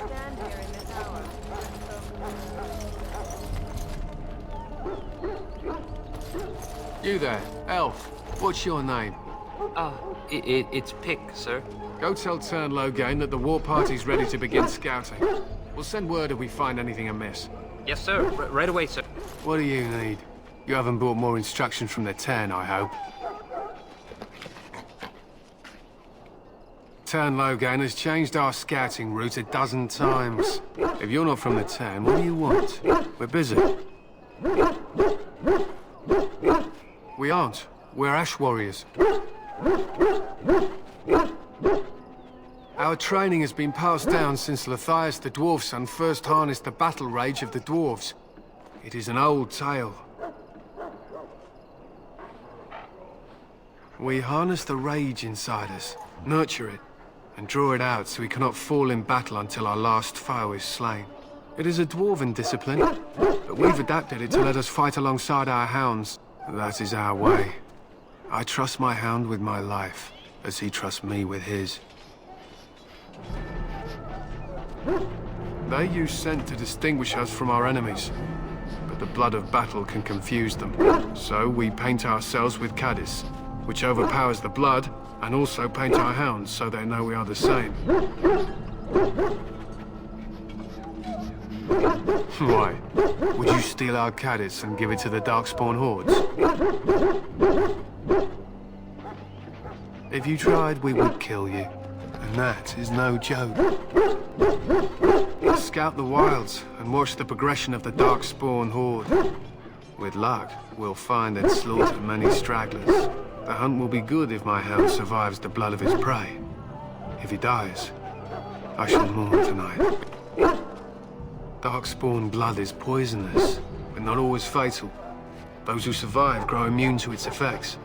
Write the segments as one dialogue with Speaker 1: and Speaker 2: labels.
Speaker 1: stand here in this hour.
Speaker 2: You there, elf. What's your name?
Speaker 3: It's Pick, sir.
Speaker 2: Go tell Tern Logain that the war party's ready to begin scouting. We'll send word if we find anything amiss.
Speaker 3: Yes, sir. Right away, sir.
Speaker 2: What do you need? You haven't brought more instructions from the Tern, I hope. Tern Logain has changed our scouting route a dozen times. If you're not from the Tern, what do you want? We're busy. We aren't. We're Ash Warriors. Our training has been passed down since Lathias the Dwarf Son first harnessed the battle rage of the dwarves. It is an old tale. We harness the rage inside us, nurture it, and draw it out so we cannot fall in battle until our last foe is slain. It is a dwarven discipline, but we've adapted it to let us fight alongside our hounds. That is our way. I trust my hound with my life, as he trusts me with his. They use scent to distinguish us from our enemies, but the blood of battle can confuse them. So we paint ourselves with Caddis, which overpowers the blood, and also paint our hounds so they know we are the same. Why? Would you steal our Caddis and give it to the Darkspawn hordes? If you tried, we would kill you. And that is no joke. Scout the wilds and watch the progression of the Darkspawn horde. With luck, we'll find and slaughter many stragglers. The hunt will be good if my hound survives the blood of his prey. If he dies, I shall mourn tonight. Darkspawn blood is poisonous, but not always fatal. Those who survive grow immune to its effects.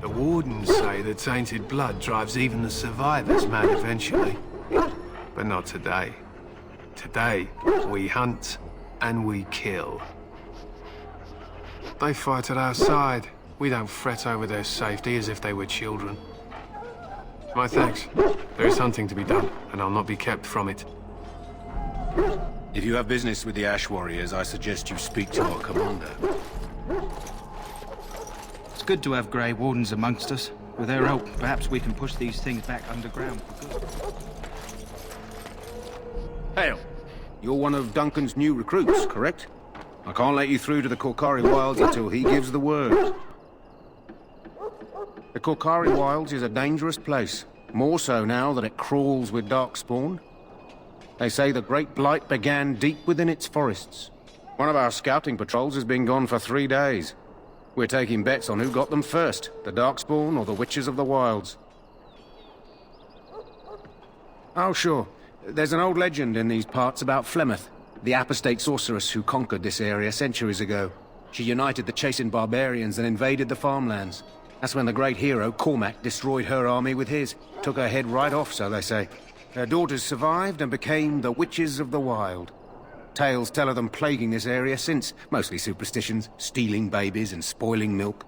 Speaker 2: The Wardens say that tainted blood drives even the survivors mad eventually. But not today. Today, we hunt and we kill. They fight at our side. We don't fret over their safety as if they were children. My thanks. There is hunting to be done, and I'll not be kept from it.
Speaker 4: If you have business with the Ash Warriors, I suggest you speak to our commander.
Speaker 5: It's good to have Grey Wardens amongst us. With their help, perhaps we can push these things back underground for good.
Speaker 4: Hail! You're one of Duncan's new recruits, correct? I can't let you through to the Korkari Wilds until he gives the word. The Korkari Wilds is a dangerous place. More so now that it crawls with Darkspawn. They say the Great Blight began deep within its forests. One of our scouting patrols has been gone for 3 days. We're taking bets on who got them first, the Darkspawn or the Witches of the Wilds. Oh, sure. There's an old legend in these parts about Flemeth, the apostate sorceress who conquered this area centuries ago. She united the chasing barbarians and invaded the farmlands. That's when the great hero, Cormac, destroyed her army with his. Took her head right off, so they say. Her daughters survived and became the Witches of the Wild. Tales tell of them plaguing this area since, mostly superstitions, stealing babies and spoiling milk.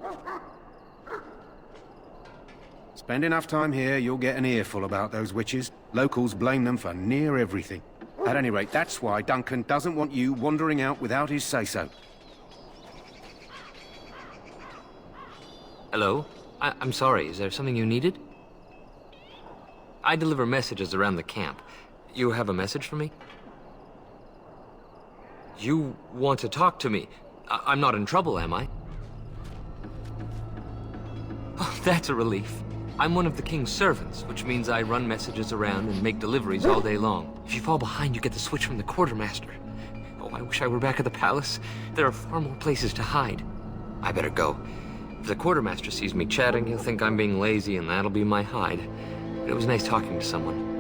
Speaker 4: Spend enough time here, you'll get an earful about those witches. Locals blame them for near everything. At any rate, that's why Duncan doesn't want you wandering out without his say-so.
Speaker 3: Hello? I'm sorry, is there something you needed? I deliver messages around the camp. You have a message for me? You want to talk to me? I'm not in trouble, am I? Oh, that's a relief. I'm one of the king's servants, which means I run messages around and make deliveries all day long. If you fall behind, you get the switch from the quartermaster. Oh, I wish I were back at the palace. There are far more places to hide. I better go. If the quartermaster sees me chatting, he'll think I'm being lazy, and that'll be my hide. But it was nice talking to someone.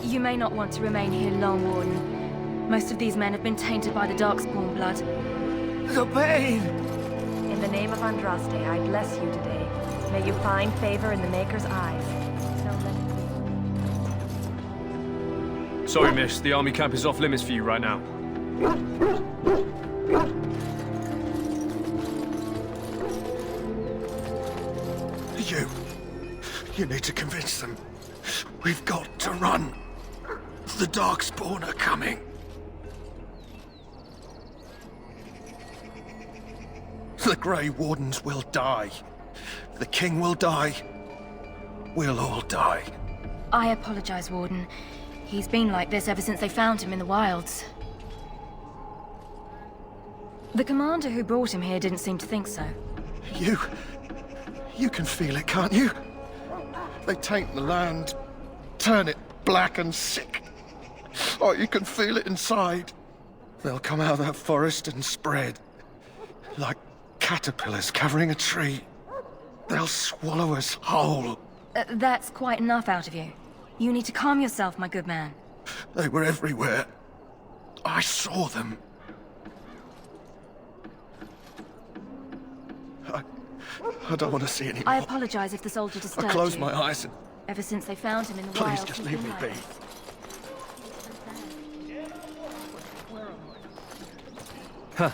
Speaker 6: You may not want to remain here long, Warden. Most of these men have been tainted by the Darkspawn blood.
Speaker 2: The pain!
Speaker 1: In the name of Andraste, I bless you today. May you find favor in the Maker's eyes.
Speaker 7: Sorry, miss. The army camp is off limits for you right now. You need to convince them. We've got to run. The Darkspawn are coming. The Grey Wardens will die. The King will die. We'll all die.
Speaker 6: I apologize, Warden. He's been like this ever since they found him in the wilds. The commander who brought him here didn't seem to think so.
Speaker 7: You can feel it, can't you? They taint the land, turn it black and sick. Oh, you can feel it inside. They'll come out of that forest and spread. Like caterpillars covering a tree. They'll swallow us whole.
Speaker 6: That's quite enough out of you. You need to calm yourself, my good man.
Speaker 7: They were everywhere. I saw them. I don't want to see any more.
Speaker 6: I apologize if the soldier disturbed
Speaker 7: I close
Speaker 6: you.
Speaker 7: my eyes and
Speaker 6: Ever since they found him in the
Speaker 7: please
Speaker 6: wilds,
Speaker 7: just
Speaker 6: he's
Speaker 7: leave
Speaker 6: been
Speaker 7: me
Speaker 6: like
Speaker 7: be.
Speaker 6: this.
Speaker 8: Huh.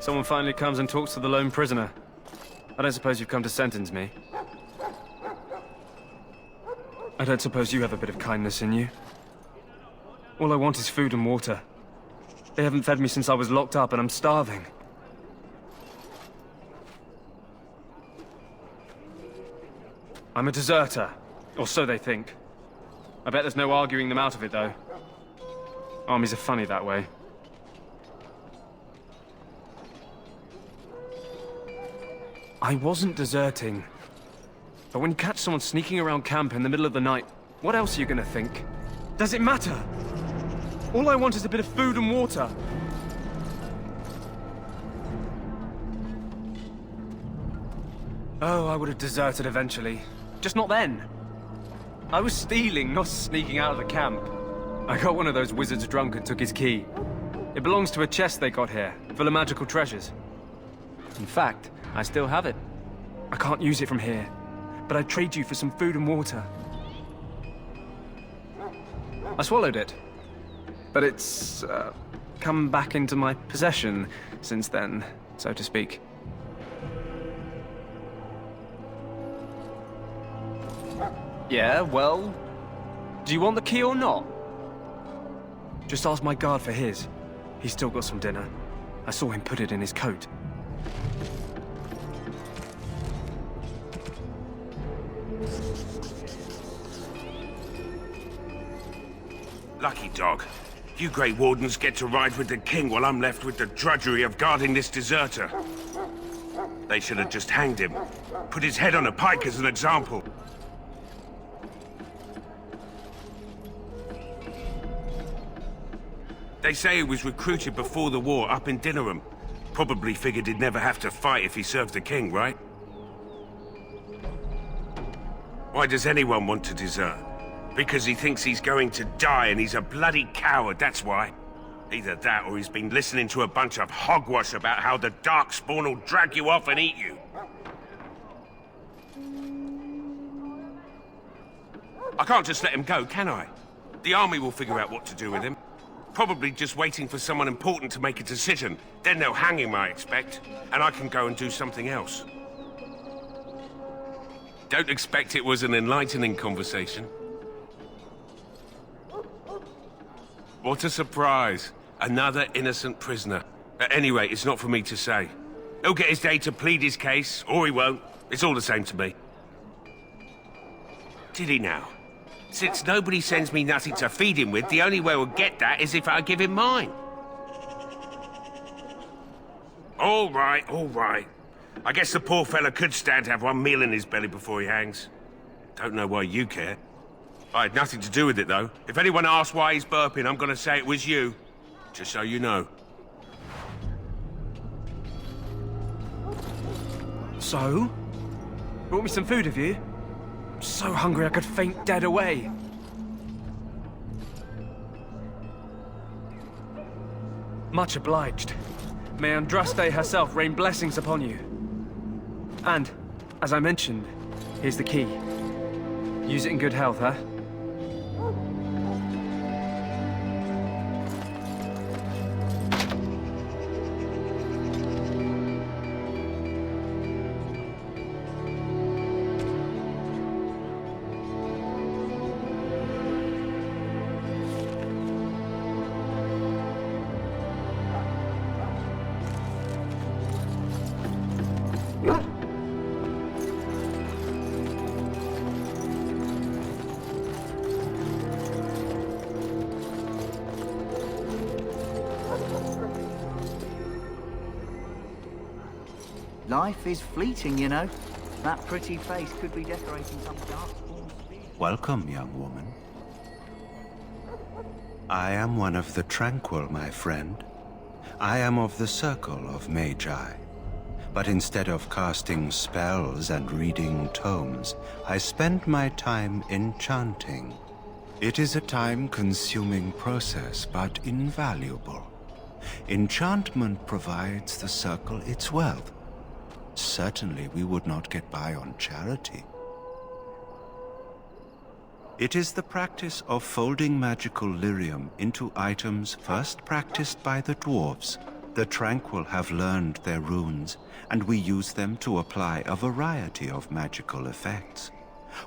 Speaker 8: Someone finally comes and talks to the lone prisoner. I don't suppose you've come to sentence me. I don't suppose you have a bit of kindness in you. All I want is food and water. They haven't fed me since I was locked up and I'm starving. I'm a deserter, or so they think. I bet there's no arguing them out of it, though. Armies are funny that way. I wasn't deserting. But when you catch someone sneaking around camp in the middle of the night, what else are you gonna think? Does it matter? All I want is a bit of food and water. Oh, I would have deserted eventually. Just not then. I was stealing, not sneaking out of the camp. I got one of those wizards drunk and took his key. It belongs to a chest they got here, full of magical treasures. In fact, I still have it. I can't use it from here, but I'd trade you for some food and water. I swallowed it, but it's come back into my possession since then, so to speak. Yeah, well, do you want the key or not? Just ask my guard for his. He's still got some dinner. I saw him put it in his coat.
Speaker 9: Lucky dog. You Grey Wardens get to ride with the King while I'm left with the drudgery of guarding this deserter. They should have just hanged him. Put his head on a pike as an example. They say he was recruited before the war up in Dinnerham. Probably figured he'd never have to fight if he served the King, right? Why does anyone want to desert? Because he thinks he's going to die and he's a bloody coward, that's why. Either that or he's been listening to a bunch of hogwash about how the Darkspawn will drag you off and eat you. I can't just let him go, can I? The army will figure out what to do with him. Probably just waiting for someone important to make a decision. Then they'll hang him, I expect. And I can go and do something else. Don't expect it was an enlightening conversation. What a surprise. Another innocent prisoner. At any rate, it's not for me to say. He'll get his day to plead his case, or he won't. It's all the same to me. Did he now? Since nobody sends me nothing to feed him with, the only way we'll get that is if I give him mine. All right, all right. I guess the poor fella could stand to have one meal in his belly before he hangs. Don't know why you care. I had nothing to do with it, though. If anyone asks why he's burping, I'm gonna say it was you. Just so you know.
Speaker 8: So? Brought me some food, have you? I'm so hungry I could faint dead away. Much obliged. May Andraste herself rain blessings upon you. And, as I mentioned, here's the key. Use it in good health, huh?
Speaker 10: Life is fleeting, you know. That pretty face could be decorating some darkspawn spear.
Speaker 11: Welcome, young woman. I am one of the Tranquil, my friend. I am of the Circle of Magi. But instead of casting spells and reading tomes, I spend my time enchanting. It is a time-consuming process, but invaluable. Enchantment provides the Circle its wealth. Certainly we would not get by on charity. It is the practice of folding magical lyrium into items first practiced by the dwarves. The Tranquil have learned their runes, and we use them to apply a variety of magical effects.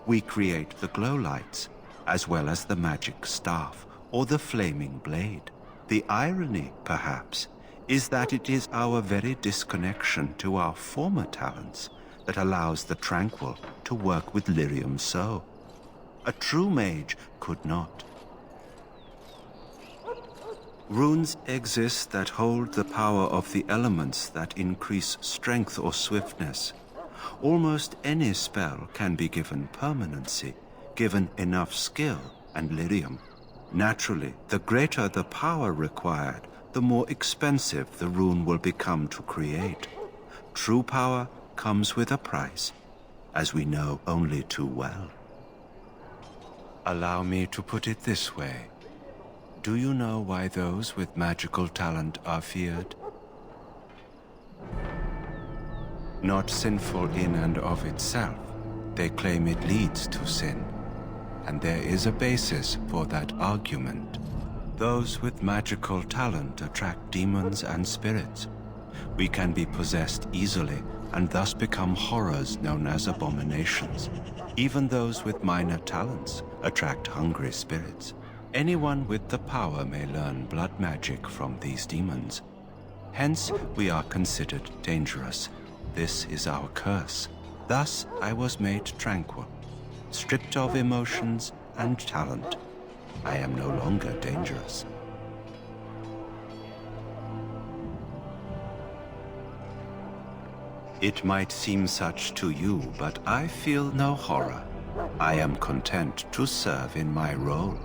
Speaker 11: We create the glow lights, as well as the magic staff or the flaming blade. The irony, perhaps, is that it is our very disconnection to our former talents that allows the Tranquil to work with lyrium so. A true mage could not. Runes exist that hold the power of the elements that increase strength or swiftness. Almost any spell can be given permanency, given enough skill and lyrium. Naturally, the greater the power required, the more expensive the rune will become to create. True power comes with a price, as we know only too well. Allow me to put it this way. Do you know why those with magical talent are feared? Not sinful in and of itself. They claim it leads to sin. And there is a basis for that argument. Those with magical talent attract demons and spirits. We can be possessed easily and thus become horrors known as abominations. Even those with minor talents attract hungry spirits. Anyone with the power may learn blood magic from these demons. Hence, we are considered dangerous. This is our curse. Thus, I was made tranquil, stripped of emotions and talent. I am no longer dangerous. It might seem such to you, but I feel no horror. I am content to serve in my role.